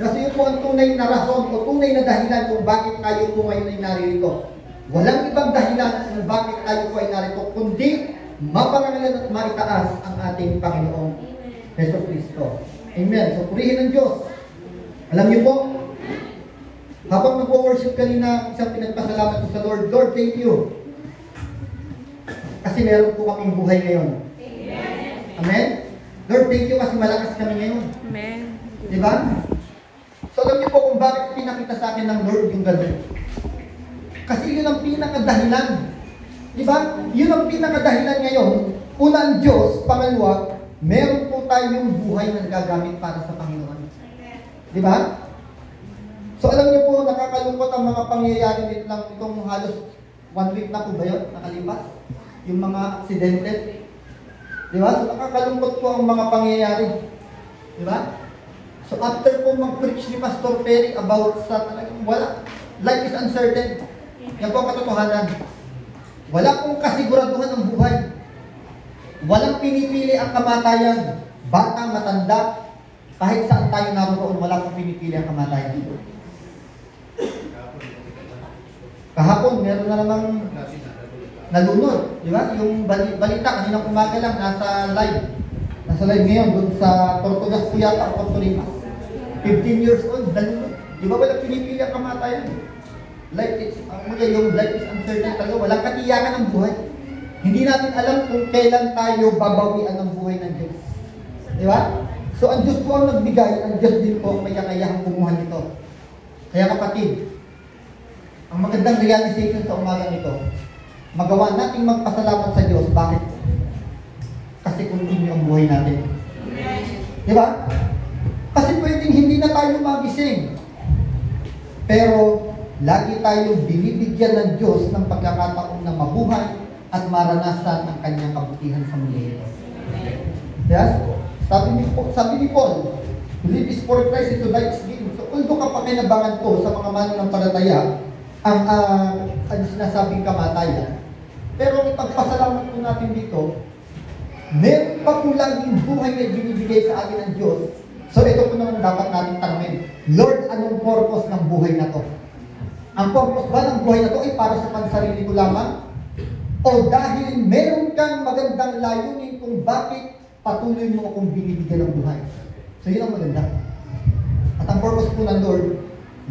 Kasi yun po ang tunay na rason o tunay na dahilan kung bakit tayo po ngayon ay naririto. Walang ibang dahilan kung bakit tayo po ay narito, kundi maparangalan at maitaas ang ating Panginoong Jesucristo. Amen. So, purihin ng Diyos. Alam niyo po, habang nag-worship kanina, isang pinagpasalamat ko sa Lord, Lord, thank you. Kasi meron po kaming buhay ngayon. Amen? Lord, thank you kasi malakas kami ngayon. Amen. Diba? So, alam niyo po kung bakit pinakita sa akin ng Lord yung gano'n. Kasi yun ang pinakadahilan. Diba? Yun ang pinakadahilan ngayon. Una ang Diyos, pangalawa, meron po tayong buhay na nagagamit para sa Panginoon. Diba? So alam niyo po, nakakalungkot ang mga pangyayari nito lang itong halos 1 week na po ba yun? Nakalipas? Yung mga aksidente. Diba? So nakakalungkot po ang mga pangyayari. Diba? So after po mag-preach ni Pastor Perry about sa talagang wala, life is uncertain. Yan po ang katotohanan. Wala pong kasiguraduhan ng buhay. Walang pinipili ang kamatayan. Bata, matanda, kahit saan tayo naroon, wala pong pinipili ang kamatayan. Kahapon, meron na namang nalunod. Di ba? Yung balita, kaninang umaga lang, nasa live. Nasa live ngayon, doon sa Tortugas po yata, o Tortolimas. 15 years old, nalunod. Di ba walang pinipili ang kamatayan? Life is, yung life is uncertain talaga. Walang katiyakan ng buhay. Hindi natin alam kung kailan tayo babawian ng buhay ng Diyos. Di ba? So, ang Diyos po ang nagbigay, ang Diyos din po ang may kakayahang kumuha nito. Kaya kapatid, ang magandang realization sa umagang ito, magawa nating magpasalamat sa Diyos. Bakit? Kasi continue ang buhay natin. Di ba? Kasi pwedeng hindi na tayo magising. Pero, lagi tayong binibigyan ng Diyos ng pagkakataon na mabuhay at maranasan ang kanyang kabutihan sa mundo ito. Yes? Sabi ni Paul, to live is for Christ, to die is gain. So, although kapakinabangan ko sa mga mananampalataya ang sinasabing kamatayan, pero ipagpasalamat po natin dito, meron pa po laging buhay na binibigay sa atin ng Diyos. So, ito po naman dapat natin tanongin, Lord, anong purpose ng buhay na to? Ang purpose ba ng buhay na to ay para sa pansarili ko lamang? O dahil meron kang magandang layunin kung bakit patuloy mo akong binibigyan ng buhay? So yun ang maganda. At ang purpose po ng Lord,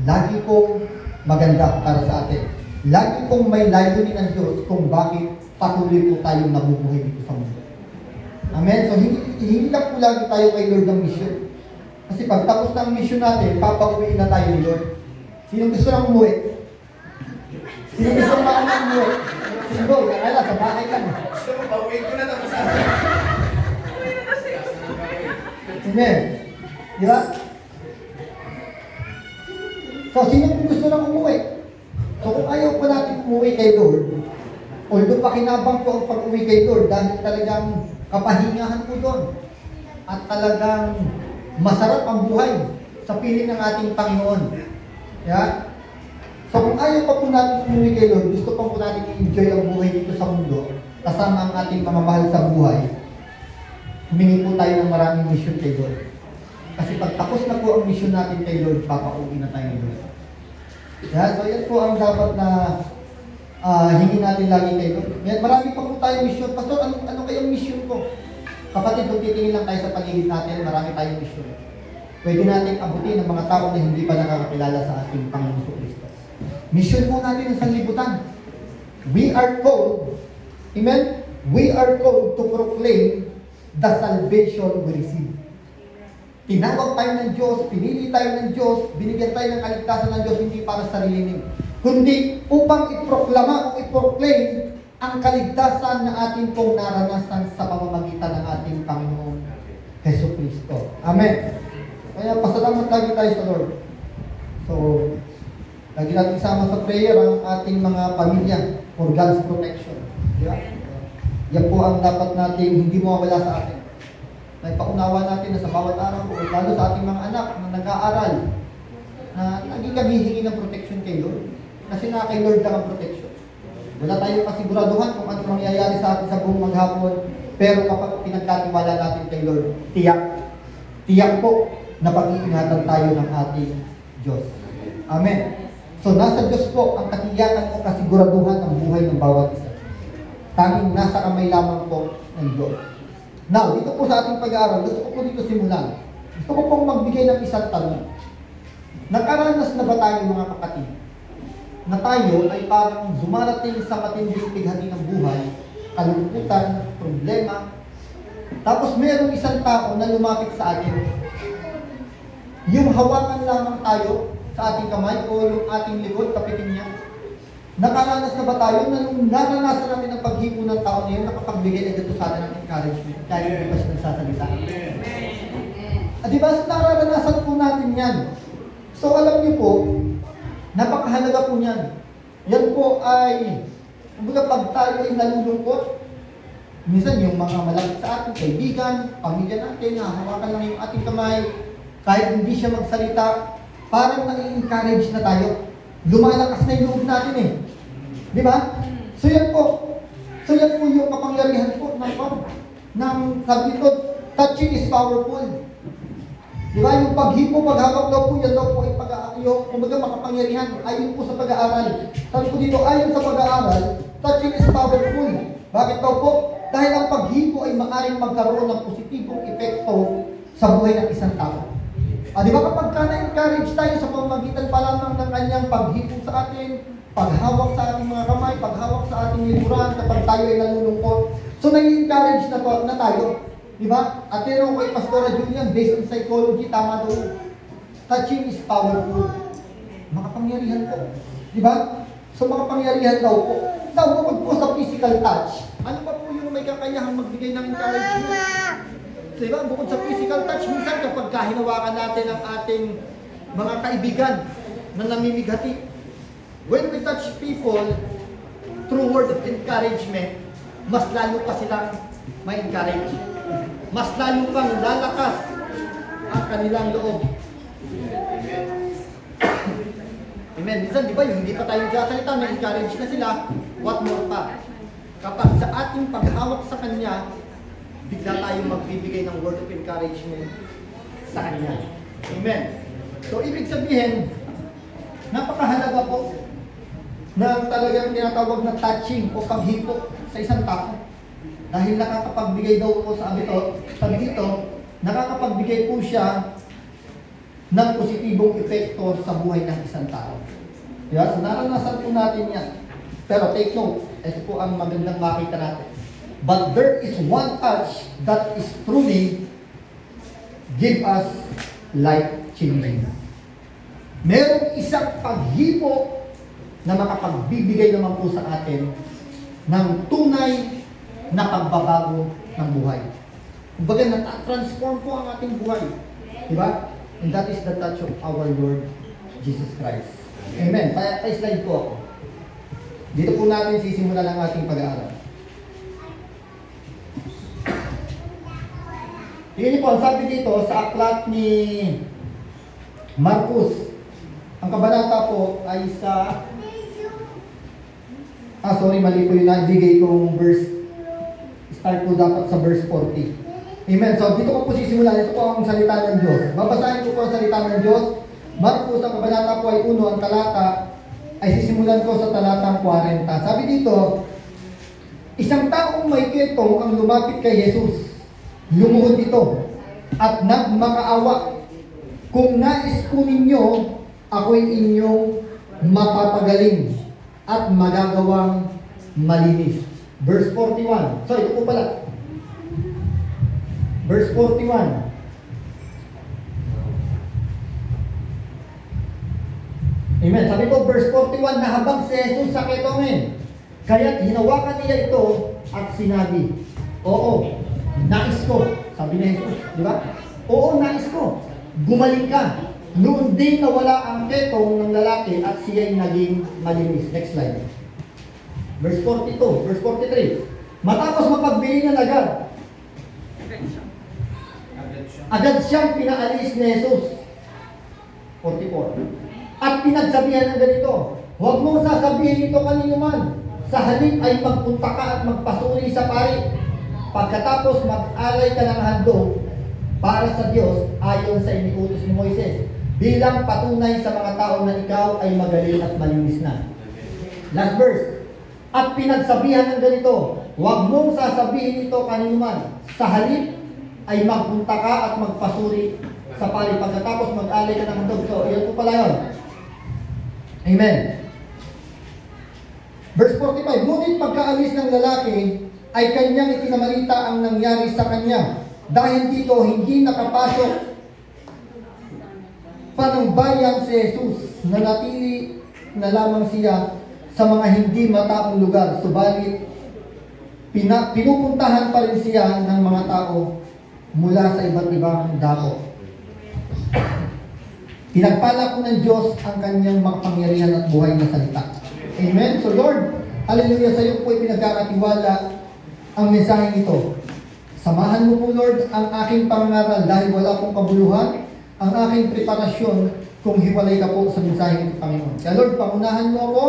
lagi pong maganda para sa atin. Lagi pong may layunin ng Diyos kung bakit patuloy po tayong nabubuhay dito sa mundo. Amen? So hindi lang po lagi tayo kay Lord ng mission. Kasi pag tapos na ang mission natin, papauwiin na tayo ni Lord. Sino gusto nang umuwi? Sino gusto nang umuwi? Sino? Yan sa bahay ka na. Gusto mo, pauwiin ko na tapos ako. Amen. Di ba? So, sino gusto nang umuwi? So, kung ayaw pa natin umuwi kay Lord, although pakinabang ko ang pag-uwi kay Lord dahil talagang kapahingahan ko doon at talagang masarap ang buhay sa piling ng ating Panginoon. Yeah? So kung ayaw pa po natin umuwi kay Lord, gusto pa po natin i-enjoy ang buhay dito sa mundo, kasama ang ating mamamahal sa buhay, humingi po tayo ng maraming mission kay Lord. Kasi pag tapos na po ang mission natin kay Lord, papauwi na tayo ni Lord. Yeah? So yan po ang dapat na hingin natin lagi kay Lord. Marami pa po tayong mission. Pastor, ano kayong mission ko? Kapatid, kung titingin lang tayo sa paligid natin, marami tayong mission. Pwede natin abutin ang mga tao na hindi pa nakakakilala sa ating Panginoon Kristo. Mission po natin ang sanlibutan. We are called, amen? We are called to proclaim the salvation we receive. Tinawag tayo ng Diyos, pinili tayo ng Diyos, binigyan tayo ng kaligtasan ng Diyos, hindi para sa sarili, kundi upang iproklama o iproclaim ang kaligtasan na ating pong naranasan sa pamamagitan ng ating Panginoon Jesucristo. Amen. Kaya pasalamat lagi tayo sa Lord. So, lagi natin sama sa prayer ang ating mga pamilya for God's protection. Diba? Yan po ang dapat natin hindi mawawala sa atin. May paunawa natin na sa bawat araw, lalo sa ating mga anak na nag-aaral, na lagi kami hihingi ng protection kay Lord. Kasi na kay Lord lang ang protection. Wala tayong kasiguraduhan kung ano mangyayari sa atin sa buong maghapon, pero kapag pinagkatiwala natin kay Lord, tiyak po na pag-iingatan tayo ng ating Diyos. Amen. So nasa Diyos po ang katiyakan o kasiguraduhan ng buhay ng bawat isa. Tanging nasa kamay lamang po ng Diyos. Now, dito po sa ating pag-aaral, gusto ko po dito simulan. Gusto ko pong magbigay ng isang tanong. Nakaranas na ba tayo mga kapatid? Na tayo ay parang dumarating sa matinding bighati ng buhay, kalungkutan, problema, tapos mayroong isang tao na lumapit sa atin. Yung hawakan lamang tayo sa ating kamay o yung ating likod, kapitin niya. Nakaranas na ba tayo na nung naranasan namin ang paghipo ng tao na yun, nakapagbigay agad ito sa atin ng encouragement kahit hindi pa siya nagsasalita? Di ba? So, naranasan po natin yan. So alam niyo po, napakahalaga po niyan. Yan po ay, kumbaga pag tayo ay nalulungkot, minsan yung mga malapit sa ating kaibigan, pamilya natin, hahawakan lang yung ating kamay, kahit hindi siya magsalita, parang nai-encourage na tayo. Lumalakas na yung loob natin eh. Di ba? So yan po yung kapangyarihan po ng sabi ko, touching is powerful. Di ba? Yung paghipo, paghawak daw po, yan daw po ay pag-aayo, kumbaga makapangyarihan, ayon po sa pag-aaral. Sabi ko dito, ayon sa pag-aaral, touching is powerful. Bakit daw po? Dahil ang paghipo ay maaaring magkaroon ng positibong epekto sa buhay ng isang tao. Di ba kapag na-encourage tayo sa pamamagitan pa lamang ng kanyang paghipo sa atin, paghawak sa ating mga kamay, paghawak sa ating liburan kapag tayo ay nalulungkot. So na-encourage na tayo. Diba? At pero kay Pastora Julian, based on psychology, tama daw. Touching is powerful. Makapangyarihan po. Diba? So makapangyarihan daw po. Now, bukod po sa physical touch, ano pa po yung may kakayahang magbigay ng encouragement? So, diba? Bukod sa physical touch, minsan kapag hinawakan natin ang ating mga kaibigan na namimighati, when we touch people through word of encouragement, mas lalo pa silang may encourage. Mas lalo pang lalakas ang kanilang loob. Amen. Minsan, di ba, yung hindi pa tayo nagsasalita, na-encourage na sila, what more pa? Kapag sa ating paghawak sa Kanya, bigla tayong magbibigay ng word of encouragement sa Kanya. Amen. So, ibig sabihin, napakahalaga po na talagang tinatawag na touching o paghipo sa isang tao. Dahil nakakapagbigay daw po sabi dito, nakakapagbigay po siya ng positibong epekto sa buhay ng isang tao. Diba? So naranasan po natin yan. Pero take note, ito po ang magandang makita natin. But there is one touch that is truly give us life-changing. Merong isang paghipo na makapagbibigay naman po sa atin ng tunay na pagbabago ng buhay. Kumbaga, na-transform po ang ating buhay. Diba? And that is the touch of our Lord Jesus Christ. Amen. Pa-slide po ako. Dito po natin sisimulan ang ating pag-aaral. Tingnan niyo po, ang sabi dito sa aklat ni Marcos, ang kabanata po ay sa mali po yung nagbigay kong verse. Start po dapat sa verse 40. Amen. So, dito ko po sisimulan. Ito po ang salita ng Diyos. Babasahin ko po ang salita ng Diyos. Marcos, ang kabanata po ay 1, ang talata ay sisimulan ko sa talatang 40. Sabi dito, isang taong may ketong ang lumapit kay Jesus. Lumuhod ito at nagmakaawa. Kung nais po ninyo, ako'y inyong mapapagaling at magagawang malinis. Verse 41. So, ito po pala. Verse 41. Amen. Sabi po, verse 41, nahabag si Jesus sa ketongin. Kaya't hinawakan niya ito at sinabi, oo, nais ko. Sabi ni Jesus, di ba? Oo, nais ko. Gumaling ka. Noon din nawala ang ketong ng lalaki at siya'y naging malinis. Next slide. Verse 42, verse 43. Matapos mapagbilingan agad, agad siyang pinaalis ni Jesus. 44. At pinagsabihan ng ganito, huwag mong sasabihin ito kanino man. Sa halip ay magpunta ka at magpasuri sa pari. Pagkatapos mag-alay ka ng handog, para sa Diyos ayon sa iniutos ni Moises, bilang patunay sa mga tao na ikaw ay magaling at malinis na. Last verse. At pinagsabihan ng ganito, huwag mong sasabihin ito kaninuman. Sa halip ay magpunta ka at magpasuri sa pari. Pagkatapos mag-alay ka ng handog. So, yan po pala yun. Amen. Verse 45, ngunit pagkaalis ng lalaki, ay kanyang ipinamalita ang nangyari sa kanya. Dahil dito, hindi nakapasok pa ng bayan si Jesus, nanatili na lamang siya sa mga hindi mataong lugar. Subalit, pinupuntahan pa rin siya ng mga tao mula sa iba't ibang dako. Pinagpala po ng Diyos ang kanyang makapangyarihan at buhay na salita. Amen? So Lord, hallelujah, sa iyo po pinagkakatiwala ang mensaheng ito. Samahan mo po Lord ang aking pangaral dahil wala pong kabuluhan, ang aking preparasyon kung hiwalay ka po sa mensaheng ito, Panginoon. Kaya Lord, pangunahan mo ako,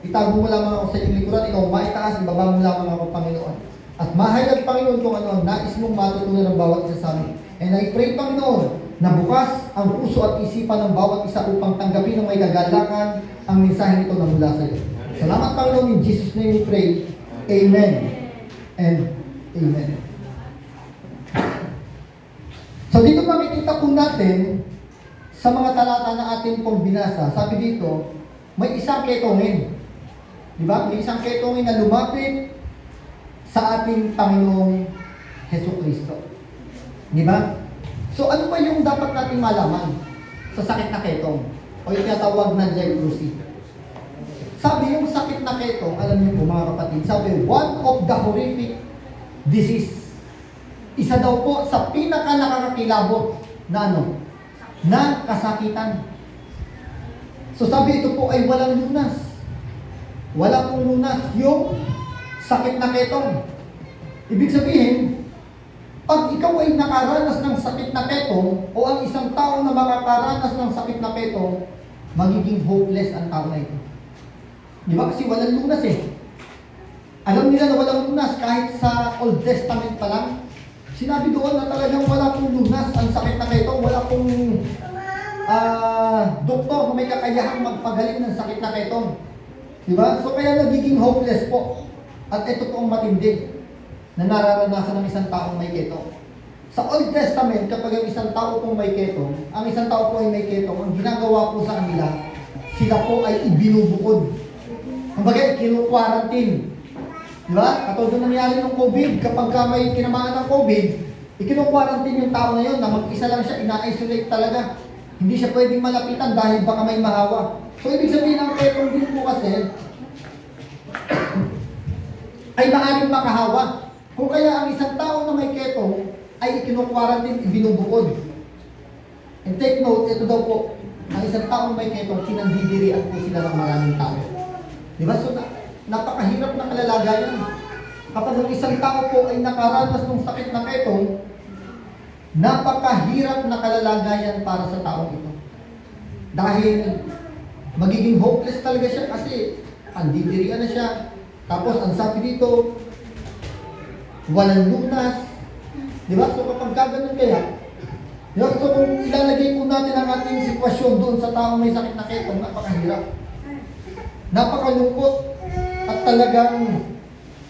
itago mo lamang ako sa iyong likuran, ikaw maitaas, ibaba mo lamang ako, Panginoon. At mahayag, Panginoon, kung ano ang nais mong matutunan ng bawat isa sa amin. And I pray, Panginoon, na bukas ang puso at isipan ng bawat isa upang tanggapin ng may kagalakan ang mensaheng ito na mula sa iyo. Salamat, Panginoon, in Jesus' name we pray. Amen and amen. So dito makikita po natin sa mga talata na atin pong binasa, sabi dito, may isang ketongin. Di ba? May isang ketongin na lumapit sa ating Panginoong Hesukristo. Di ba? So ano ba yung dapat nating malaman sa sakit na ketong? O yung tinatawag na leprosy. Sabi yung sakit na ketong, alam niyo po mga kapatid, sabi, one of the horrific disease. Isa daw po sa pinaka nakakakilabot na kasakitan. So sabi ito po ay walang lunas. Wala pong lunas yung sakit na ketong. Ibig sabihin, pag ikaw ay nakaranas ng sakit na ketong o ang isang tao na makakaranas ng sakit na ketong, magiging hopeless ang tao na ito. Di ba? Kasi walang lunas eh. Alam nila na walang lunas kahit sa Old Testament pa lang. Sinabi doon na talagang wala pong lunas ang sakit na ketong, wala pong doktor na may kakayahang magpagaling ng sakit na ketong. Diba? So kaya nagiging hopeless po. At ito po ang matindi na nararanasan ng isang taong may ketong. Sa Old Testament, kapag ang isang tao pong may ketong, ang isang tao po ay may ketong, ang ginagawa po sa kanila, sila po ay ibinubukod. Kumbaga, kinu-quarantine. Diba? Katulad nangyari ng COVID, kapag may tinamaan ng COVID, ikinu-quarantine yung tao na yun, na mag-isa lang siya, ina-isolate talaga. Hindi siya pwedeng malapitan dahil baka may mahawa. So, ibig sabihin ng ketong din po kasi, ay maaaring makahawa. Kung kaya ang isang tao na may ketong, ay ikinu-quarantine, ibinubukod. And take note, ito daw po, ang isang taong may ketong, kinandidirian po sila ng maraming tao. Diba? So, napakahirap na kalalagayan. Kapag ang isang tao po ay nakaranas ng sakit na ketong, napakahirap na kalalagayan para sa taong ito. Dahil magiging hopeless talaga siya kasi andidirian na siya. Tapos ang sabi dito, walang lunas. Diba? So kapag gaganon kaya, diba? So kung ilalagay po natin ang ating sitwasyon doon sa taong may sakit na ketong, napakahirap. Napakalungkot. At talagang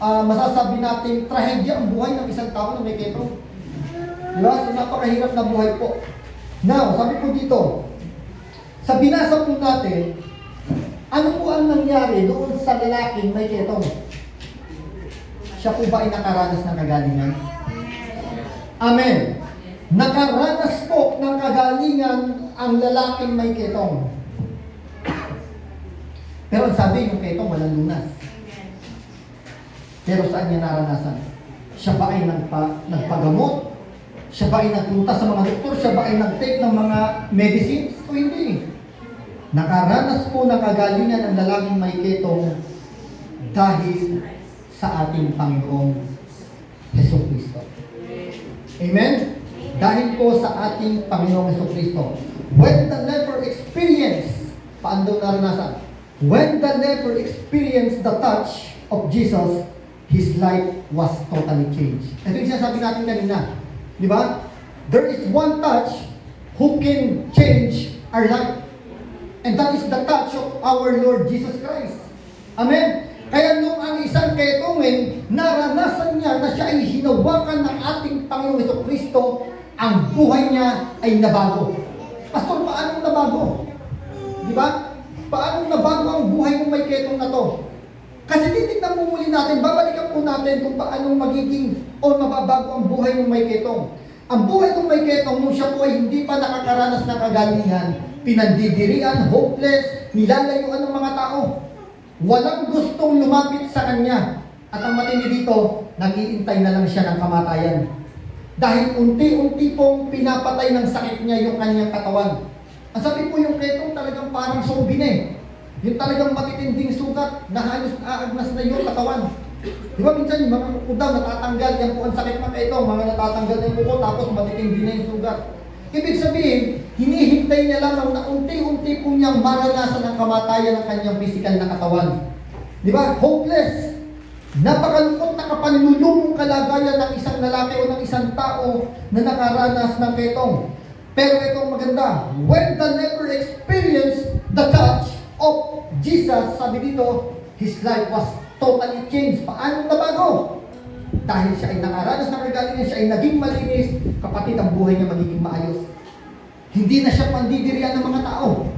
masasabi natin, trahedya ang buhay ng isang tao na may ketong. Diba? So napakahirap na buhay po. Now, sabi po dito, sa binasa po natin, ano po ang nangyari doon sa lalaking may ketong? Siya po ba ay nakaranas ng kagalingan? Amen. Nakaranas po ng kagalingan ang lalaking may ketong. Pero sabi yung ketong walang lunas. Pero saan niya naranasan? Siya ba ay nagpagamot? Siya ba ay nagpunta sa mga doktor? Siya ba ay nag-take ng mga medicines? O hindi. Nakaranas po ng kagalingan ang lalaking may ketong dahil sa ating Panginoong Hesukristo. Amen? Dahil po sa ating Panginoong Hesukristo. When the leper experienced, paano naranasan? When the leper experienced the touch of Jesus, his life was totally changed. Ito yung sinasabi natin kanina. Di ba? there is one touch who can change our life. And that is the touch of our Lord Jesus Christ. Amen? Kaya nung ang isang ketongin, naranasan niya na siya ay hinawakan ng ating Panginoong Jesucristo, ang buhay niya ay nabago. Pastor, paano nabago? Di ba? Paano nabago ang buhay ng may ketong na to? Kasi titignan mo muli natin, babalikan po natin kung paano magiging o mababago ang buhay ng may ketong. Ang buhay ng may ketong, nung siya po ay hindi pa nakakaranas ng kagalingan, pinandidirian, hopeless, nilalayuan ng mga tao. Walang gustong lumapit sa kanya. At ang matindi dito, nag-iintay na lang siya ng kamatayan. Dahil unti-unti pong pinapatay ng sakit niya yung kanyang katawan. Ang sabi po yung ketong talagang parang zombie na eh. Yung talagang matitinding sugat na halos aagnas na yung katawan. Di ba minsan yung mga kudaw natatanggal, yan po ang sakit ng ketong, mga natatanggal na yung kuko tapos matitindi na yung sugat. Ibig sabihin, hinihintay niya lamang na unti-unti po niyang maranasan ang kamatayan ng kanyang physical na katawan. Di ba? Hopeless. Napakalungkot na kapanlulumong kalagayan ng isang lalaki o ng isang tao na nakaranas ng ketong. Pero itong maganda, when the leper experienced the touch of Jesus, sabi dito, his life was totally changed. Paano nabago? Dahil siya ay nakaranas ng kagalingan, siya ay naging malinis, kapatid, ang buhay niya magiging maayos. Hindi na siya pandidirian ng mga tao.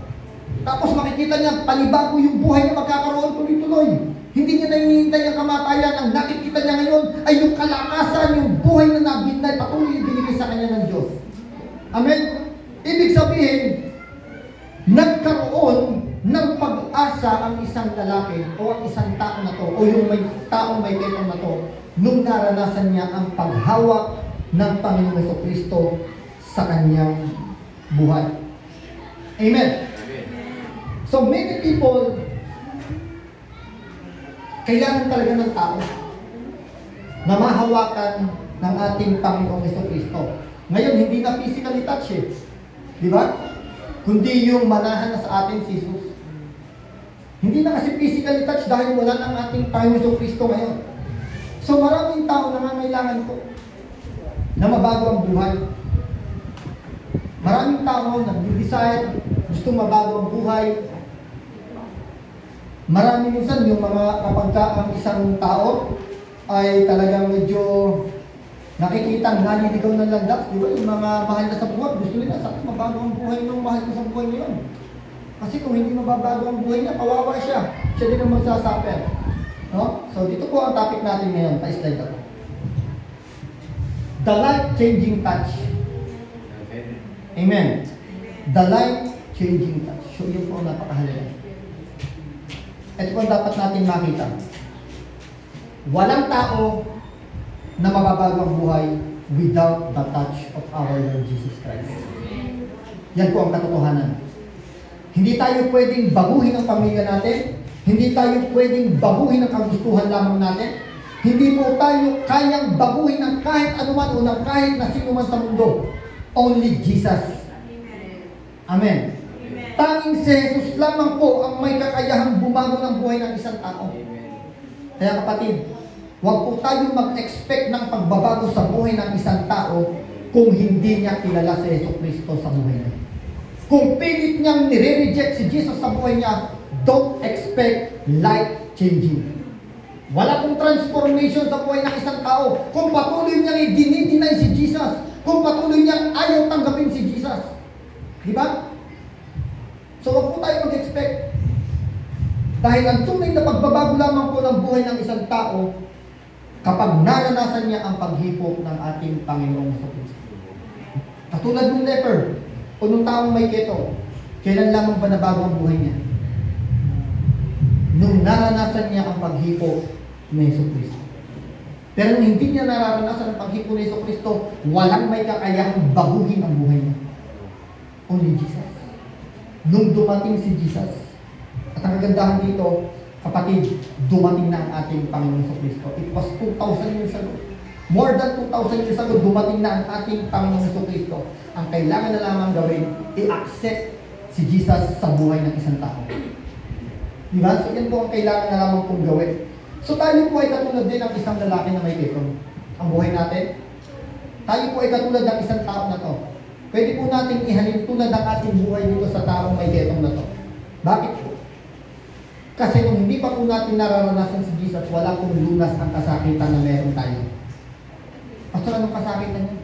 Tapos makikita niya, panibago yung buhay niya, magkakaroon tuloy-tuloy. Hindi niya na hinihintay ang kamatayan. Ang nakikita niya ngayon ay yung kalakasan, yung buhay na nabinay, patuloy yung binigay sa kanya ng Diyos. Amen? Ibig sabihin, nagkaroon ng pag-asa ang isang lalaki o ang isang tao na to o yung may taong may ketong na to nung naranasan niya ang paghawak ng Panginoong Jesucristo sa kanyang buhay. Amen. So many people kailangan talaga ng tao na mahawakan ng ating Panginoong Jesucristo. Ngayon, hindi na physically touch eh. Di ba? Kundi yung manahan na sa atin si Jesus. Hindi na kasi physically touch dahil wala ng ating Panginoong Jesucristo ngayon. So maraming tao na nangangailangan ko na mabago ang buhay. Maraming tao nag-desire, gusto mabago ang buhay. Marami minsan yung mga kapag ang isang tao ay talagang medyo nakikita naliligaw ng landas, di ba? Yung mga mahal na sa buhay, gusto nila sa mabago ang buhay ng mahal na sa buhay ngayon. Kasi kung hindi mababago ang buhay niya, kawawa siya. Siya din ang magsasuffer. No? So dito po ang topic natin ngayon, pa-slide ako. The life-changing touch. Amen. The life-changing touch. So yun po ang napakahalaga. Ito po ang dapat natin makita. Walang tao na mababago ang buhay without the touch of our Lord Jesus Christ. Yan po ang katotohanan. Hindi tayo pwedeng baguhin ang pamilya natin. Hindi tayo pwedeng baguhin ang kagustuhan lamang natin. Hindi po tayo kayang baguhin ng kahit anuman o ng kahit na sino man sa mundo. Only Jesus. Amen. Tanging si Jesus lamang po ang may kakayahang bumago ng buhay ng isang tao. Kaya kapatid, huwag po tayong mag-expect ng pagbabago sa buhay ng isang tao kung hindi niya kilala si Jesucristo sa buhay niya. Kung pilit niyang nire-reject si Jesus sa buhay niya, don't expect life-changing. Wala pong transformation sa buhay ng isang tao kung patuloy niyang i-deny si Jesus, kung patuloy niyang ayaw tanggapin si Jesus. Di ba? So huwag po tayo mag-expect. Dahil ang tunay na pagbabago lamang po ng buhay ng isang tao kapag naranasan niya ang paghipok ng ating Panginoong Jesucristo. Katulad ng leper o ng taong may keto, kailan lamang ba nabago ang buhay niya? Nung naranasan niya ang paghipok ni Jesucristo. Pero nung hindi niya naranasan ang paghipok ni Jesucristo, walang may kakayahang baguhin ang buhay niya. Only Jesus. Nung dumating si Jesus, at ang kagandahan dito, kapatid, dumating na ang ating Panginoong Jesucristo. It was 2,000 years ago. More than 2,000 years ago, dumating na ang ating Panginoong Jesucristo. Ang kailangan na lamang gawin, i-accept si Jesus sa buhay ng isang tao. Diba? So yan po ang kailangan na lamang pong gawin. So tayo po ay katulad din ng isang lalaki na may ketong. Ang buhay natin, tayo po ay katulad ng isang tao na to. Pwede po natin ihalin tulad ng ating buhay dito sa taong may ketong na to. Bakit po? Kasi kung hindi pa po natin nararanasan si Jesus, wala pong lunas ang kasakitan na meron tayo. Pastor, anong kasakitan niya?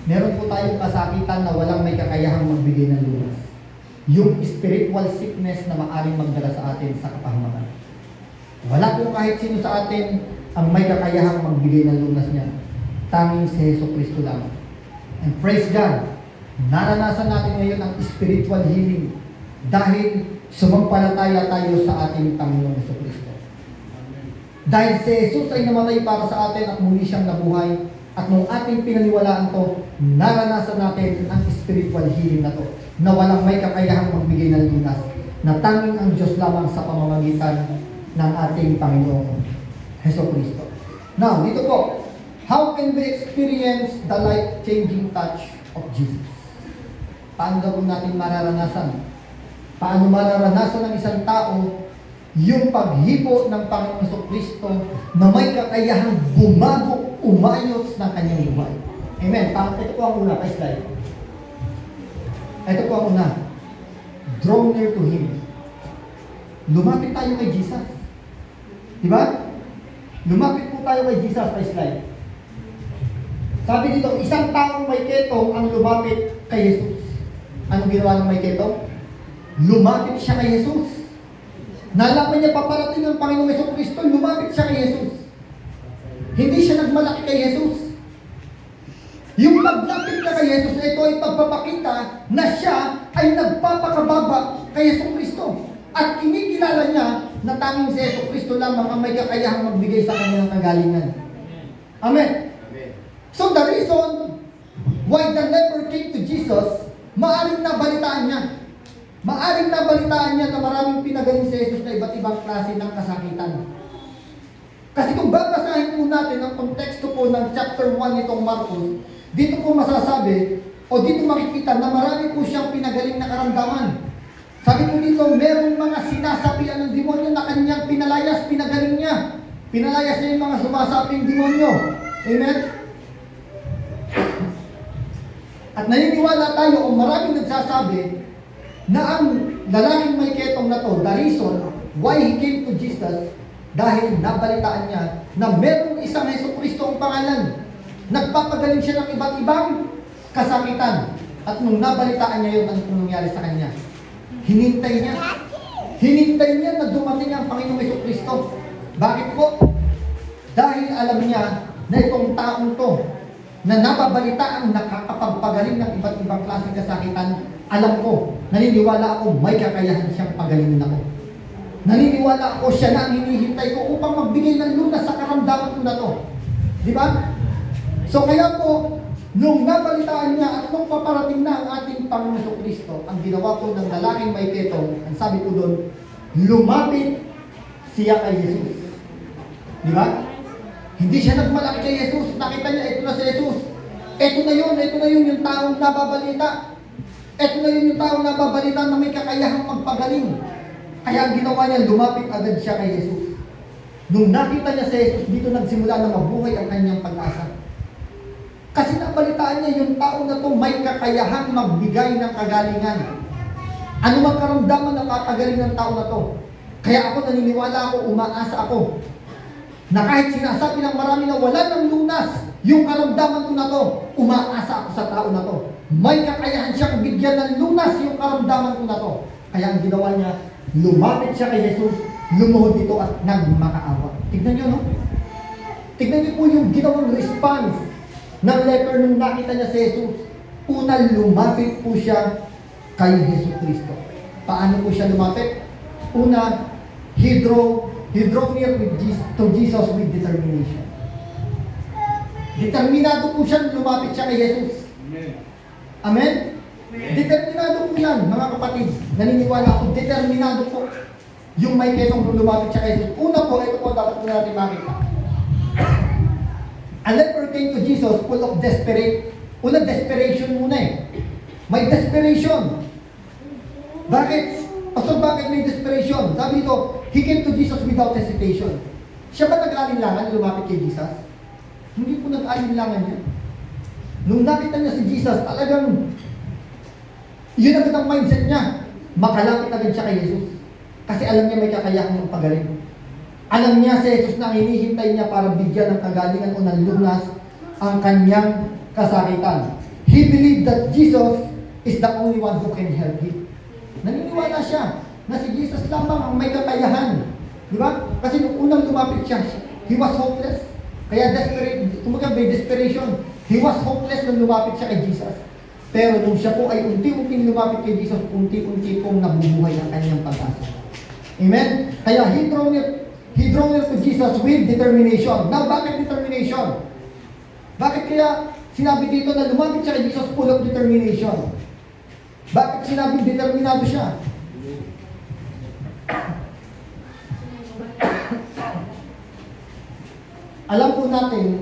Meron po tayong kasakitan na walang may kakayahang magbigay ng lunas. Yung spiritual sickness na maaaring magdala sa atin sa kapahamakan. Wala po kahit sino sa atin ang may kakayahang magbigay ng lunas niya. Tanging si Hesus Kristo lamang. And praise God, naranasan natin ngayon ang spiritual healing dahil sumampalataya tayo sa ating Panginoong Hesus Kristo. Dahil si Jesus ay namatay para sa atin at muli siyang nabuhay, at nung ating pinaniwalaan to, naranasan natin ang spiritual healing na to, na walang may kakayahang magbigay ng lunas, na tanging ang Diyos lamang sa pamamagitan ng ating Panginoong Hesus Kristo. Now, dito po, how can we experience the life-changing touch of Jesus? Paano daw natin mararanasan? Paano mararanasan ng isang tao yung paghipo ng Panginoong Jesucristo na may kakayahang bumago, umayos ng kanyang buhay? Amen. Ito po ang una, slide. Ito po ang una. Draw near to Him. Lumapit tayo kay Jesus. Diba? Lumapit po tayo kay Jesus, slide. Sabi dito, isang taong may ketong ang lumapit kay Jesus. Anong ginawa ng may ketong? Lumapit siya kay Jesus. Nalaman niya paparating ang Panginoong Jesucristo, lumapit siya kay Jesus. Hindi siya nagmalaki kay Jesus. Yung paglapit na kay Jesus, ito ay pagpapakita na siya ay nagpapakababa kay Jesucristo. At kinikilala niya na tanging si Jesucristo lamang ang may kakayahang magbigay sa kanya ng kagalingan. Amen. So the reason why the leper came to Jesus, maaring nabalitaan niya. Maaring nabalitaan niya na maraming pinagaling si Jesus na iba't ibang klase ng kasakitan. Kasi kung babasahin po natin ang konteksto po ng chapter 1 nitong Marcos, dito po masasabi, o dito makikita na marami po siyang pinagaling na karamdaman. Sabi po dito, merong mga sinasapian ng demonyo na kanyang pinalayas, pinagaling niya. Pinalayas niya yung mga sumasaping demonyo. Amen? At naniniwala tayo o maraming nagsasabi na ang lalaking may ketong na to, the reason why he came to Jesus, dahil nabalitaan niya na merong isang Jesucristo ang pangalan. Nagpapagaling siya ng iba't ibang kasakitan. At nung nabalitaan niya yun, ano nangyari sa kanya? Hinintay niya. Hinintay niya na dumating ang Panginoong Jesucristo. Bakit po? Dahil alam niya na itong taong to, na nababalitaan nakakapagpagaling ng iba't ibang klaseng kasakitan, alam ko, naniniwala ako, may kakayahan siyang pagalingin ako. Naniniwala ako, siya na ang hinihintay ko upang magbigay ng lunas sa karamdaman ko na to. Di ba? So kaya po, nung nabalitaan niya at nung paparating na ang ating Panginoong Jesucristo, ang ginawa po ng lalaking may ketong, ang sabi ko doon, lumapit siya kay Jesus. Di ba? Hindi siya nagmalaki kay Jesus. Nakita niya, ito na si Jesus. Ito na yun yung taong nababalita. Ito na yun yung taong nababalita na may kakayahang magpagaling. Kaya ang ginawa niya, lumapit agad siya kay Jesus. Nung nakita niya si Jesus, dito nagsimula na mabuhay ang kanyang pag-asa. Kasi nabalitaan niya yung tao na to may kakayahang magbigay ng kagalingan. Ano mang karamdaman na papagaling ng tao na to. Kaya ako naniniwala ako, umaasa ako, na kahit sinasabi ng marami na wala ng lunas, yung karamdaman ko na to, umaasa ako sa tao na to. May kakayahan siyang bigyan ng lunas yung karamdaman ko na to. Kaya ang ginawa niya, lumapit siya kay Jesus, lumuhod dito at nagmakaawa. Tignan niyo, no? Tignan niyo po yung ginawang response ng leper nung nakita niya si Jesus. Una, lumapit po siya kay Jesucristo. Paano po siya lumapit? Una, he drove near to Jesus with determination. Determinado po siya lumapit siya kay Jesus. Amen? Determinado po yan, mga kapatid. Naniniwala ako, determinado po yung may ketong lumapit siya kay Jesus. Una po, ito po dapat po natin makita. A leper came to Jesus full of desperation muna eh. May desperation. Bakit? Pastor, bakit may desperation? Sabi ito, he came to Jesus without hesitation. Siya ba nag-alinlangan lumapit kay Jesus? Hindi po nag-alinlangan niya. Nung nakita niya si Jesus, talagang yun agad ang mindset niya. Makalapit agad siya kay Jesus. Kasi alam niya may kakayahang magpagaling. Alam niya si Jesus na hinihintay niya para bigyan ng kagalingan o ng lunas ang kanyang kasakitan. He believed that Jesus is the only one who can help him. Naniniwala siya na si Jesus lamang ang may kakayahan. Di ba? Kasi nung unang lumapit siya, he was hopeless. Kaya desperate, kumaga may desperation. He was hopeless nung lumapit siya kay Jesus. Pero nung siya po ay unti-unting lumapit kay Jesus, unti-unti pong nabubuhay ang kanyang pag-asa. Amen? Kaya he draw near to Jesus with determination. Now, bakit determination? Bakit kaya sinabi dito na lumapit siya kay Jesus full of determination? Bakit sinabi determinado siya? Alam po natin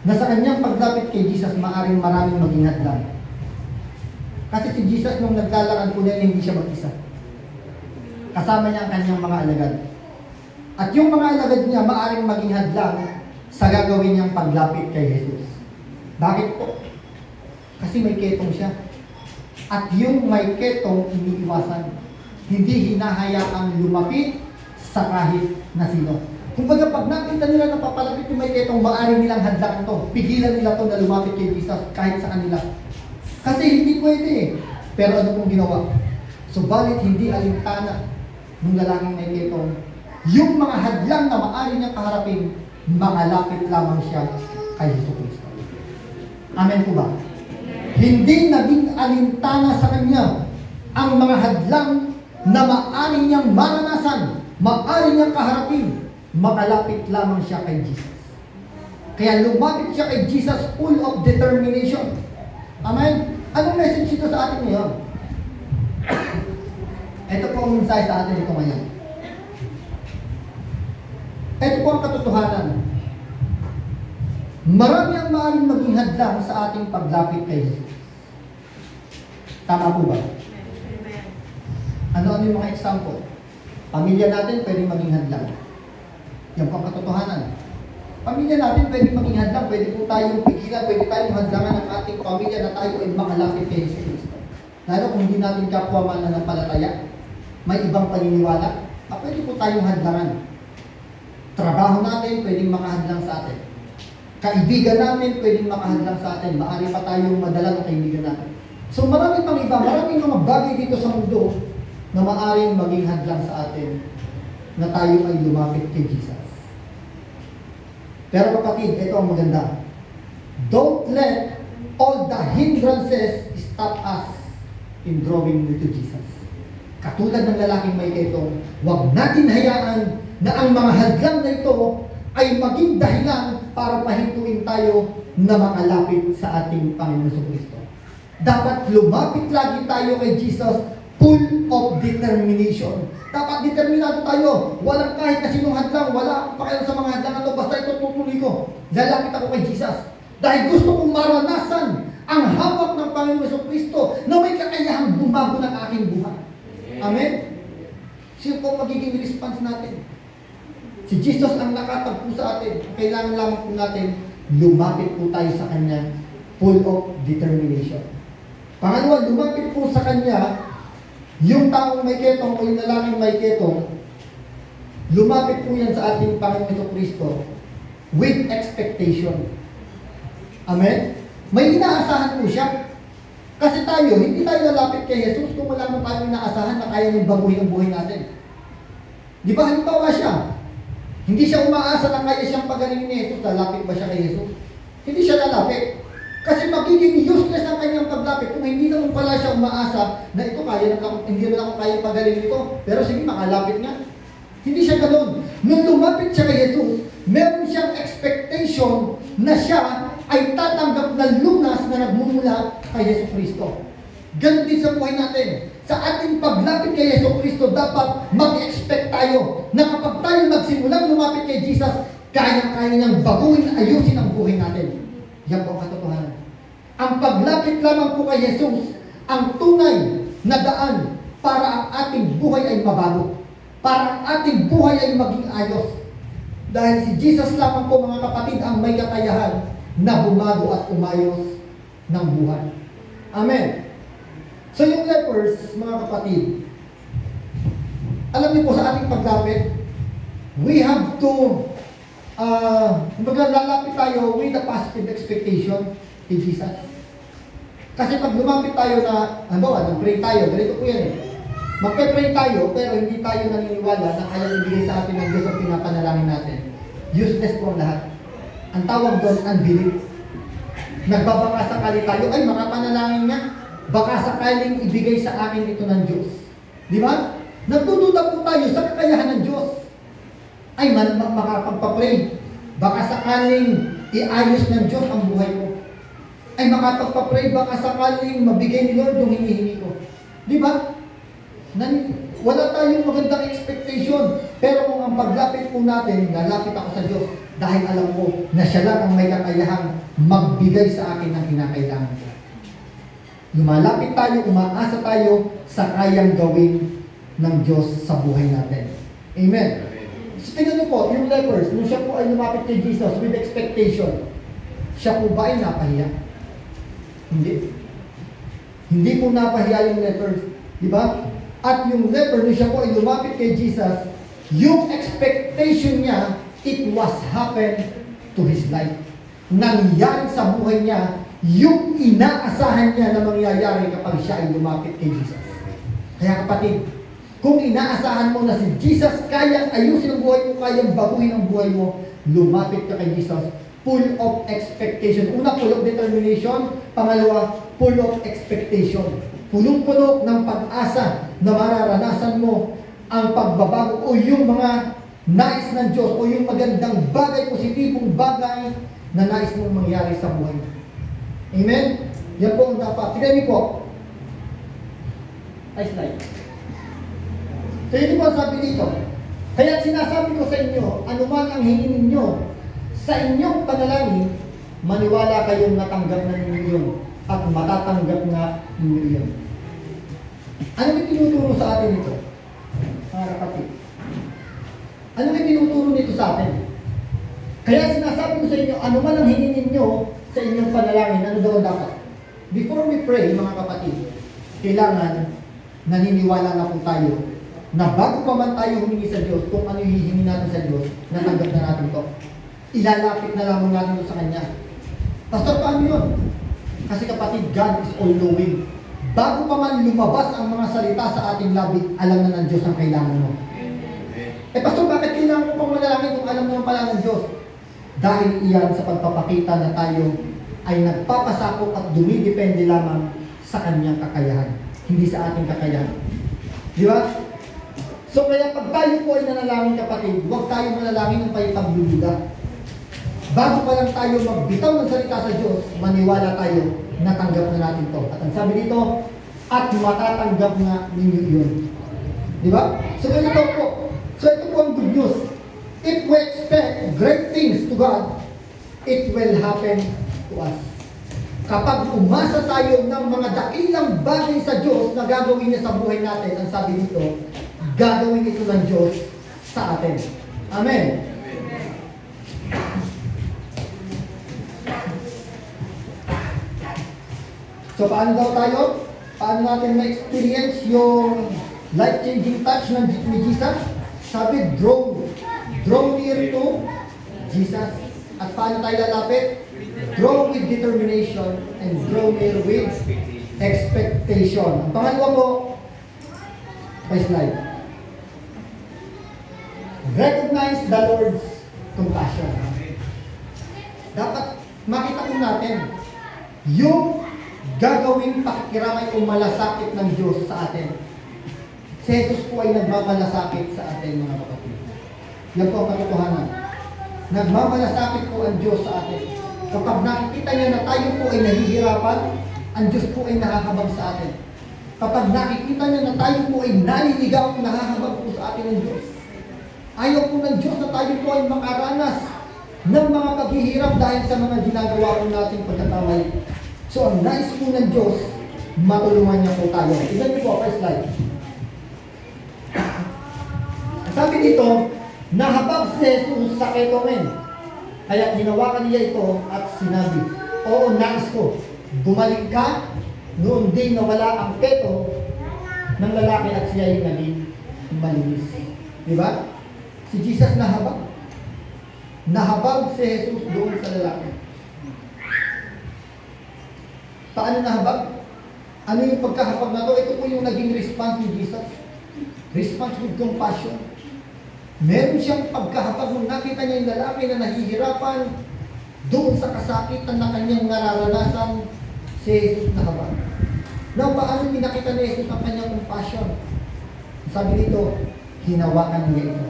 na sa kanyang paglapit kay Jesus, maraming maging hadlang. Kasi si Jesus nung naglalakad po na hindi siya mag-isa. Kasama niya ang kanyang mga alagad. At yung mga alagad niya, maaaring maging hadlang sa gagawin niyang paglapit kay Jesus. Bakit po? Kasi may ketong siya. At yung may ketong iniiwasan. Hindi hinahayaang lumapit sa kahit na sino. Kumbaga pag nakita nila na papalapit yung may ketong, maaaring nilang hadlang ito. Pigilan nila ito na lumapit kay Jesus kahit sa kanila. Kasi hindi pwede eh. Pero ano pong ginawa? Subalit hindi alintana ng lalaking may ketong. Yung mga hadlang na maaari niyang kaharapin, makalapit lamang siya kay Jesucristo. Amen po ba? Hindi naging alintana sa kanya ang mga hadlang na maaari niyang maranasan, maaari niyang kaharapin, makalapit lamang siya kay Jesus. Kaya lumapit siya kay Jesus full of determination. Amen? Anong message ito sa atin ngayon? Ito po ang mensahe sa atin ito ngayon. Ito po ang katotohanan. Marami ang maaaring maging hadlang sa ating paglapit kay Jesus. Tama po ba? Ano yung mga example? Pamilya natin pwedeng maging hadlang. Yan po ang katotohanan. Pamilya natin pwedeng maging hadlang. Pwede po tayong pigilan, pwede tayong hadlangan ng ating pamilya na tayo ay makalapit kay Jesus. Lalo kung hindi natin kapwa mananampalataya, may ibang paniniwala, pwede po tayong hadlangan. Trabaho natin, pwedeng makahadlang sa atin. Kaibigan natin, pwedeng makahadlang sa atin. Maaari pa tayong madala ng kaibigan natin. So marami pang iba, maraming mga bagay dito sa mundo na maaaring maging hadlang sa atin na tayo ay lumapit kay Jesus. Pero kapatid, ito ang maganda. Don't let all the hindrances stop us in drawing near to Jesus. Katulad ng lalaking may ketong, huwag natin hayaan na ang mga hadlang na ito ay maging dahilan para pahintuin tayo na makalapit sa ating Panginoon Jesucristo. Dapat lumapit lagi tayo kay Jesus full of determination. Dapat determinado tayo. Walang kahit na sinong hadlang, wala akong pakialam sa mga hadlang na ito, basta ito tutuloy ko. Lalapit ako kay Jesus. Dahil gusto kong maranasan ang hawak ng Panginoon Jesucristo na may kakayahang bumago ng aking buhay. Amen? Sino po magiging response natin? Si Jesus ang nakatagpo sa atin. Kailangan lamang po natin lumapit po tayo sa Kanya full of determination. Pangalawa, lumapit po sa Kanya yung taong may ketong o yung lalaking may ketong, lumapit po yan sa ating Panginoon Jesucristo with expectation. Amen? May inaasahan po siya. Kasi tayo, hindi tayo lalapit kay Jesus kung wala naman tayong inaasahan na kaya niyang baguhin ang buhay natin. Di ba halimbawa siya? Hindi siya umaasa na kaya siyang pagalingin ni Jesus. Lalapit ba siya kay Jesus? Hindi siya lalapit. Kasi magiging useless ang kanyang paglapit kung hindi naman pala siya umaasa na ito kaya na, hindi naman ako kaya pagalingin ito. Pero sige, makalapit nga. Hindi siya ganoon. Nung lumapit siya kay Jesus, meron siyang expectation na siya ay tatanggap ng lunas na nagmumula kay Jesucristo. Ganon din sa buhay natin. Sa ating paglapit kay Jesucristo, dapat mag-expect tayo na kapag tayo nagsimulang lumapit kay Jesus, kaya-kaya niyang baguhin, ayusin ang buhay natin. Yan po ang katotohanan. Ang paglapit lamang po kay Jesus, ang tunay na daan para ang ating buhay ay mabago. Para ang ating buhay ay maging ayos. Dahil si Jesus lamang po mga kapatid ang may kakayahan na bumago at umayos ng buhay. Amen. So yung lepers, mga kapatid, alam niyo po sa ating paglapit, we have to, lalapit tayo with a positive expectation kay Jesus. Kasi pag lumapit tayo na, nag-pray tayo, ganito po yan eh. Magpe-pray tayo, pero hindi tayo naniniwala na kaya ibigay sa atin ng Diyos ang pinapanalangin natin. Useless po ang lahat. Ang tawag doon, unbelief. Nagbabaka sakali tayo, ay mga panalangin niya, baka sakaling ibigay sa akin ito ng Diyos. Di ba? Nagdududa po tayo sa kakayahan ng Diyos. Ay, makapagpa-pray. Baka sakaling iayos ng Diyos ang buhay ko. Ay, makapagpa-pray, baka sakaling mabigay ni Lord yung hinihingi ko. Di ba? Wala tayong magandang expectation. Pero kung ang paglapit po natin, lalapit ako sa Diyos dahil alam ko na siya lang ang may kakayahang magbigay sa akin ng kinakailangan ko. Lumalapit tayo, umaasa tayo sa kayang gawin ng Diyos sa buhay natin. Amen. So tingnan niyo po, yung lepers, nung siya po ay lumapit kay Jesus with expectation, siya po ba ay napahiya? Hindi. Hindi po napahiya yung lepers. Di ba? At yung leper, nung siya po ay lumapit kay Jesus, yung expectation niya, it was happen to his life. Nangyari sa buhay niya, yung inaasahan niya na mangyayari kapag siya ay lumapit kay Jesus. Kaya kapatid, kung inaasahan mo na si Jesus kayang ayusin ang buhay mo, kayang baguhin ang buhay mo, lumapit ka kay Jesus, full of expectation. Una, full of determination. Pangalawa, full of expectation. Punong-puno ng pag-asa na mararanasan mo ang pagbabago o yung mga nais ng Diyos o yung magandang bagay, positibong bagay na nais mong mangyari sa buhay mo. Amen? Yan po ang dapat. Tignan niyo po. Ay, slide. So yun po ang sabi dito. Kaya sinasabi ko sa inyo, anuman ang hingin ninyo sa inyong panalangin, maniwala kayong natanggap na ninyo yun at matatanggap na ninyo yun. Ano may tinuturo sa atin ito? Mga kapatid. Ano may tinuturo nito sa atin? Kaya sinasabi ko sa inyo, anuman ang hingin ninyo sa inyong panalangin, ano daw dapat? Before we pray, mga kapatid, kailangan naniniwala na po tayo na bago pa man tayo humingi sa Diyos, kung ano yung hihingi natin sa Diyos, natanggap na natin to. Ilalapit na lamang natin ito sa Kanya. Pastor, paano yun? Kasi kapatid, God is all-knowing. Bago pa man lumabas ang mga salita sa ating labi, alam na ng Diyos ang kailangan mo. Pastor, bakit kailangan mo pang manalangin kung alam naman pala ng Diyos? Dahil iyan sa pagpapakita na tayo ay nagpapasakop at dumidepende lamang sa Kanyang kakayahan, hindi sa ating kakayahan. Di ba? So kaya pag tayo po ay nanalangin, kapatid, huwag tayo manalangin ng pagluluda. Bago pa lang tayo magbitaw ng salita sa Diyos, maniwala tayo, natanggap na natin to. At ang sabi dito, at matatanggap na ninyo yun. Di ba? So ganito po. So ito po ang good news. If we expect great things to God, it will happen to us. Kapag umasa tayo ng mga dakilang bagay sa Diyos na gagawin niya sa buhay natin, ang sabi dito, gagawin ito ng Diyos sa atin. Amen. So paano daw tayo? Paano natin ma-experience yung life-changing touch ni Jesus? Sabi, draw near to Jesus. At paano tayo lalapit? Draw with determination and draw near with expectation. Ang pangalawa po, by slide. Recognize the Lord's compassion. Dapat makita po natin yung gagawing pakikiramay o malasakit ng Diyos sa atin. Si Jesus po ay nagmamalasakit sa atin, mga kapatid. Yan po ang katotohanan. Nagmamalasakit po ang Diyos sa atin. Kapag nakikita niya na tayo po ay nahihirapan, ang Diyos po ay nakahabag sa atin. Kapag nakikita niya na tayo po ay naliligaw, nakahabag po sa atin ng Diyos. Ayaw po ng Diyos na tayo po ay makaranas ng mga paghihirap dahil sa mga ginagawa po nating pagkakamali. So, ang nais po ng Diyos, matulungan niya po tayo. Tignan niyo po, first slide. Sabi dito, nahabag si Jesus sa ketomen. Kaya ginawakan niya ito at sinabi, oo, nais ko, gumaling ka, noon din nawala ang peto ng lalaki at siya ay naging malinis. Di ba? Si Jesus nahabag. Nahabag si Jesus doon sa lalaki. Paano nahabag? Ano yung pagkahabag na to? Ito po yung naging response ni Jesus. Response with compassion. Meron siyang pagkahabag nung nakita niya yung lalaki na nahihirapan doon sa kasakitan na kanyang nararanasan, si Jesus nahabag. Now, paano pinakita ni Jesus ang kanyang compassion? Sabi dito, hinawakan niya ito.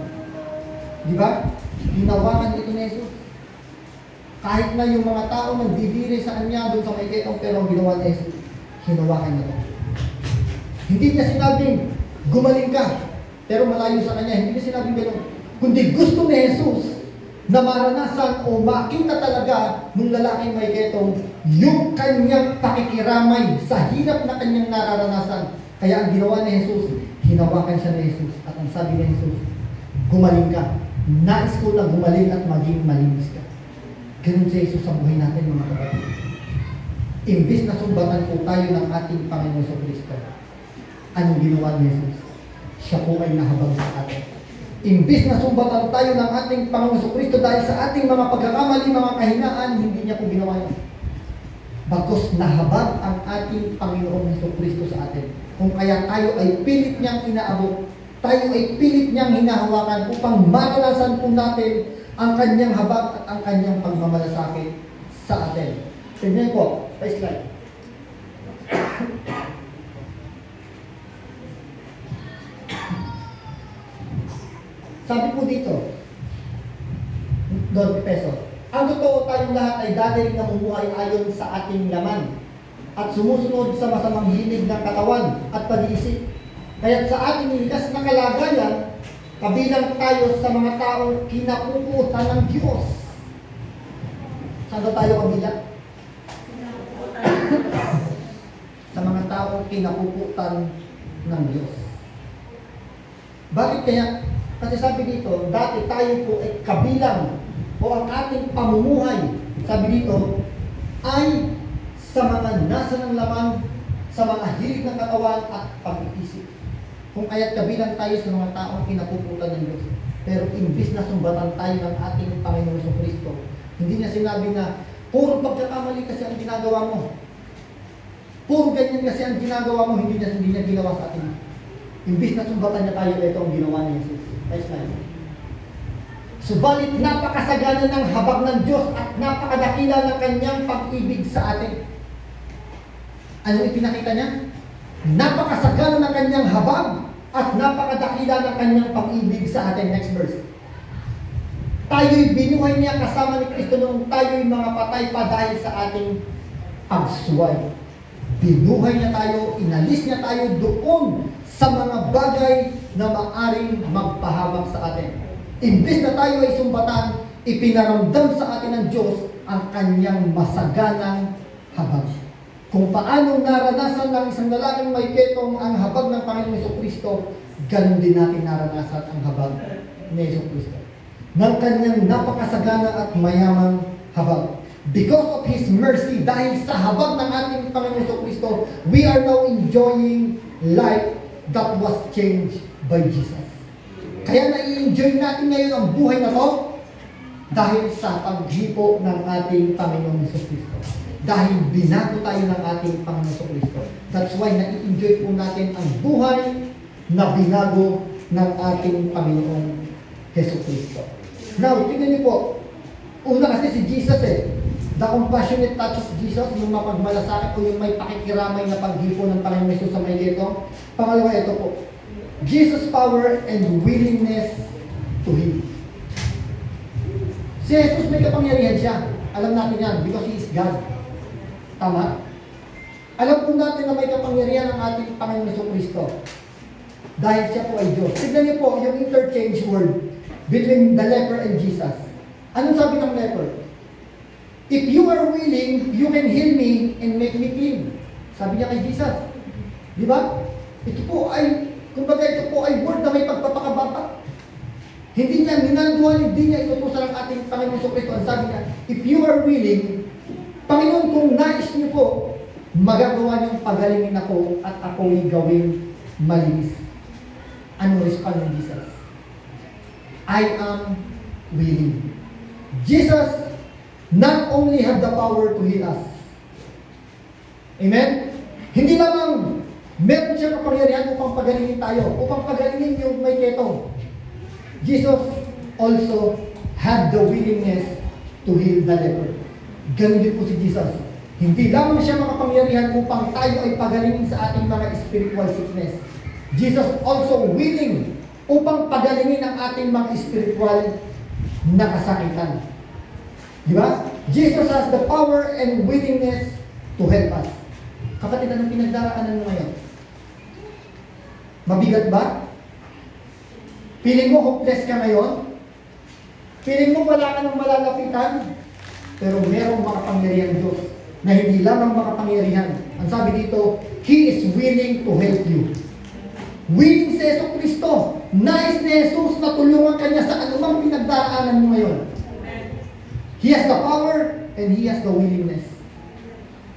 Di ba? Hinawakan ito ni Jesus. Kahit na yung mga tao nagdidiri sa kanya doon sa may ketong, pero ang ginawa ni Jesus, hinawakan niya ito. Hindi niya sinabing, gumaling ka, pero malayo sa kanya. Hindi niya sinabing gano'n. Kundi gusto ni Jesus na maranasan o makita talaga nung lalaking may ketong yung kanyang pakikiramay sa hirap na kanyang nararanasan. Kaya ang ginawa ni Jesus, hinawakan siya ni Jesus. At ang sabi ni Jesus, gumaling ka. Nais ko na gumaling at maging malinis ka. Ganun si Jesus sa buhay natin, mga kapatid. Imbis na sumbatan po tayo ng ating Panginoon sa Kristo, anong ginawa ni Jesus? Siya po ay nahabag sa atin. Imbis na sumbatan tayo ng ating Panginoon sa Kristo dahil sa ating mga pagkakamali, mga kahinaan, hindi niya po ginawa yun. Bagkus nahabag ang ating Panginoon sa Kristo sa atin. Kung kaya tayo ay pilit niyang inaabot, tayo ay pilit niyang hinahawakan upang maranasan po natin ang kanyang habag at ang kanyang pagmamalasakit sa atin. Tignan po, slide. Sabi po dito, $2. Ang totoo, tayong lahat ay dati rin namumuhay ayon sa ating laman at sumusunod sa masamang hilig ng katawan at pag-iisip. Kaya sa ating likas na kalagayan, kabilang tayo sa mga taong kinapuputan ng Diyos. Saan tayo kabilang? Sa mga taong kinapuputan ng Diyos. Bakit kaya? Kasi sabi dito, dati tayo po ay kabilang o ang ating pamumuhay, sabi dito, ay sa mga nasa ng laman, sa mga hilig ng katawan at pag-iisip. Kung kaya't kabilang tayo sa mga taong kinapuputan ng Diyos. Pero imbis na sumbatan tayo ng ating Panginoon sa Kristo, hindi niya sinabi na, puro pagkakamali kasi ang ginagawa mo. Puro ganyan kasi ang ginagawa mo, hindi niya ginawa sa atin. Imbis na sumbatan niya tayo, ito ang ginawa ni Jesus. Next slide. Subalit napakasagana ng habag ng Diyos at napakadakila ng kanyang pag-ibig sa atin. Ano ipinakita niya? Napakasagana ng kanyang habag at napakadakila ng kanyang pag-ibig sa atin. Next verse. Tayo'y binuhay niya kasama ni Kristo noong tayo'y mga patay pa dahil sa ating pagsuway. Binuhay niya tayo, inalis niya tayo doon sa mga bagay na maaring magpahabag sa atin. Imbis na tayo ay sumbatan, ipinaramdam sa atin ng Diyos ang kanyang masaganang habag. Kung paano naranasan ng isang lalaking may ketong ang habag ng Panginoong Jesucristo, ganun din natin naranasan ang habag ni Jesucristo. Ng kanyang napakasagana at mayamang habag. Because of His mercy, dahil sa habag ng ating Panginoong Jesucristo, we are now enjoying life that was changed by Jesus. Kaya nai-enjoy natin ngayon ang buhay na to dahil sa paghipo ng ating Panginoong Jesucristo. Dahil binago tayo ng ating Panginoong Jesucristo. That's why nai-enjoy po natin ang buhay na binago ng ating Panginoong Jesucristo. Now, tingnan niyo po, una kasi si Jesus the compassionate touch of Jesus, yung mapagmalasakit o yung may pakikiramay na paghipo ng Panginoong Jesus sa may ito. Pangalawa, ito po, Jesus' power and willingness to heal. Si Jesus may kapangyarihan siya. Alam natin yan because He is God. Tama? Alam po natin na may kapangyarihan ang ating Panginoong Jesucristo. Dahil siya po ay Diyos. Tignan niyo po yung interchange word between the leper and Jesus. Anong sabi ng leper? If you are willing, you can heal me and make me clean. Sabi niya kay Jesus. Di ba? Ito po ay word na may pagpapakabata. Hindi niya minanduhan, hindi niya itutusan ang ating Panginoon Jesucristo. Ang sabi niya, if you are willing, Panginoon, kung nais niyo po, magagawa niyong pagalingin ako at ako'y gawing malinis. Anong response ni Jesus? I am willing. Jesus not only have the power to heal us. Amen? Hindi lamang meron siya kapangyarihan upang pagalingin tayo, upang pagalingin yung may ketong. Jesus also had the willingness to heal the leper. Ganun din po si Jesus. Hindi lamang siya makapangyarihan upang tayo ay pagalingin sa ating mga spiritual sickness. Jesus also willing upang pagalingin ang ating mga spiritual na kasakitan. Di ba? Jesus has the power and willingness to help us. Kapatid, anong pinagdaraanan mo ngayon? Mabigat ba? Piling mo hopeless ka ngayon? Piling mo wala ka nang malalapitan? Pero merong makapangyarihan Diyos na hindi lamang makapangyarihan. Ang sabi dito, He is willing to help you. Willing si Yeso Kristo. Nais ni Jesus na tulungan kanya sa anumang pinagdaraanan mo ngayon. He has the power and He has the willingness.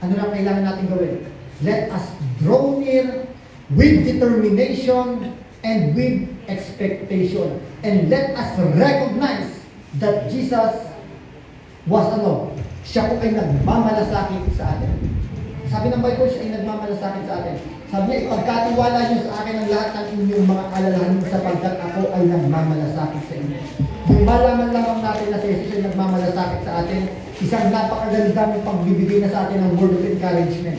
Ano lang kailangan natin gawin? Let us draw near with determination and with expectation. And let us recognize that Jesus was siya po ay nagmamalasakit sa atin. Sabi ng Bible, siya ay nagmamalasakit sa atin. Sabi niya, ipagkatiwala niyo sa akin ang lahat ng inyong mga alalahanin sapagkat ako ay nagmamalasakit sa inyo. Kung malaman lamang natin na si Jesus ay nagmamalasakit sa atin, isang napakagandang pagbibigay na sa atin ng word of encouragement.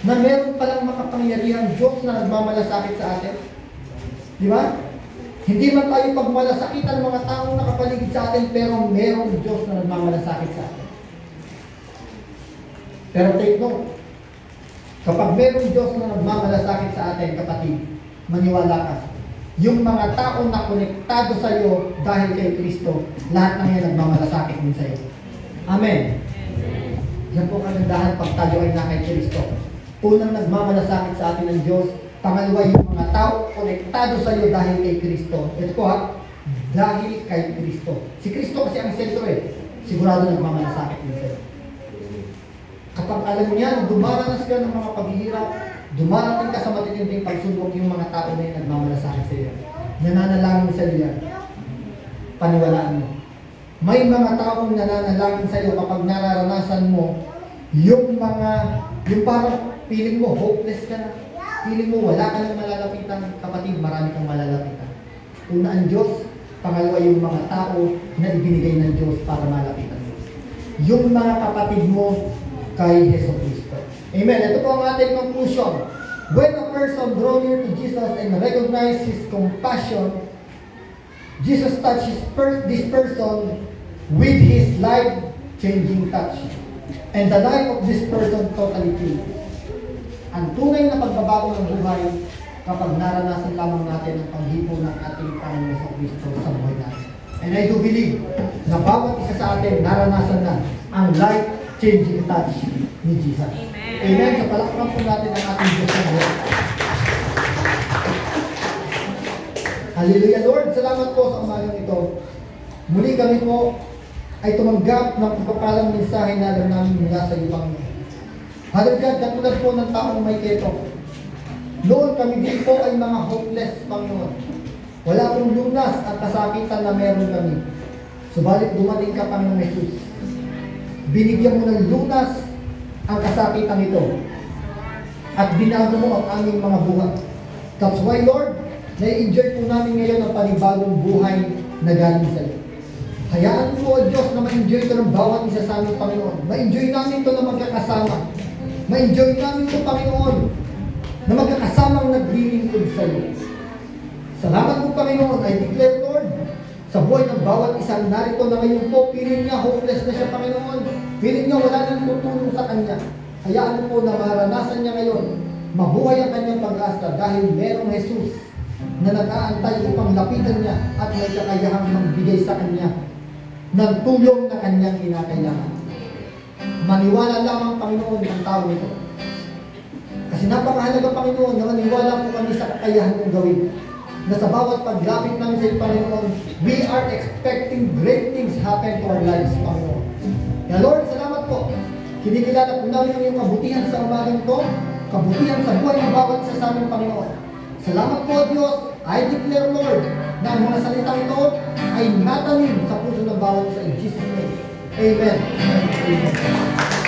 Na meron palang makapangyarihang Diyos na nagmamalasakit sa atin. Di ba? Hindi man tayo pagmalasakitan ng mga taong nakapaligid sa atin, pero merong Diyos na nagmamalasakit sa atin. Pero take note, kapag merong Diyos na nagmamalasakit sa atin, kapatid, maniwala ka. Yung mga taong na konektado sa iyo dahil kay Kristo, lahat ng yan nagmamalasakit din sa iyo. Amen. Yan po kagandahan pag tayo ay na kay Kristo. Unang nagmamalasakit sa atin ng Diyos. Pangalawa, yung mga tao konektado sa iyo dahil kay Kristo. Ito po dahil kay Kristo. Si Kristo kasi ang sentro sigurado nagmamalasakit din sa iyo. Kapag alam niya, dumaranas ka ng mga paghihirap, dumarating ka sa matitinding pagsubok, yung mga tao na yun nagmamalasakit sa iyo. Nananalangin sa iyo. Paniwalaan mo. May mga taong nananalangin sa iyo kapag nararanasan mo yung parang feeling mo, hopeless ka na. Feeling mo, wala ka nang malalapitan. Kapatid, marami kang malalapitan. Una ang Diyos, pangalawa yung mga tao na ibinigay ng Diyos para malapitan mo. Yung mga kapatid mo kay Yeso Kristo. Amen. Ito po ang ating conclusion. When a person draw near to Jesus and recognize His compassion, Jesus touches this person with His life-changing touch. And the life of this person totally changed. Ang tunay na pagbabago ng buhay kapag naranasan lamang natin ang paghipo ng ating Panginoon sa Kristo sa buhay natin. And I do believe na bawat isa sa atin naranasan na ang life-changing touch ni Jesus. Amen. Amen. So palakpakan po natin ang ating Diyos na buhay. Hallelujah, Lord. Salamat po sa umagang ito. Muli kami po ay tumanggap ng pagpapalang mensahe na alam namin mula sa iyo, Panginoon. Hallelujah, katulad po ng taong may keto. Noon kami din po ay mga hopeless, Panginoon. Wala pong lunas at kasakitan na meron kami. Subalit dumating ka, Panginoon Jesus. Binigyan mo ng lunas ang kasakitan ito. At binago mo ang aming mga buhay. That's why, Lord, na-enjoy po namin ngayon ang panibagong buhay na galing sa iyo. Hayaan mo, O Diyos, na ma-enjoy ito ng bawat isa sa amin, Panginoon. Ma-enjoy namin ito na magkakasama. Ma-enjoy namin ito, Panginoon, na magkakasamang naglilingkod sa iyo. Salamat po, Panginoon. I declare, Lord, sa buhay ng bawat isang narito na ngayon po, piling niya, hopeless na siya, Panginoon. Piling niya, wala nang tutulong sa kanya. Hayaan mo po na maranasan niya ngayon, mabuhay ang kanyang pag-asa dahil merong Jesus na nag-aantay upang lapitan niya at may kakayahang magbigay sa kanya ng tulong na kanyang kinakailangan. Maniwala lamang, Panginoon, ang tao nito. Kasi napakahalaga, Panginoon, na maniwala po kami sa kakayahan mong gawin. Na sa bawat paglapit namin sa iyo, Panginoon, we are expecting great things happen to our lives, Panginoon. Kaya Lord, salamat po. Kinikilala po namin ang iyong kabutihan sa umagang ito, kabutihan sa buhay ng bawat isa sa aming Panginoon. Salamat po, Diyos. I declare, Lord, na ang mga salitang ito ay natanim sa puso ng bawat isa. In Jesus' name. Amen. Amen.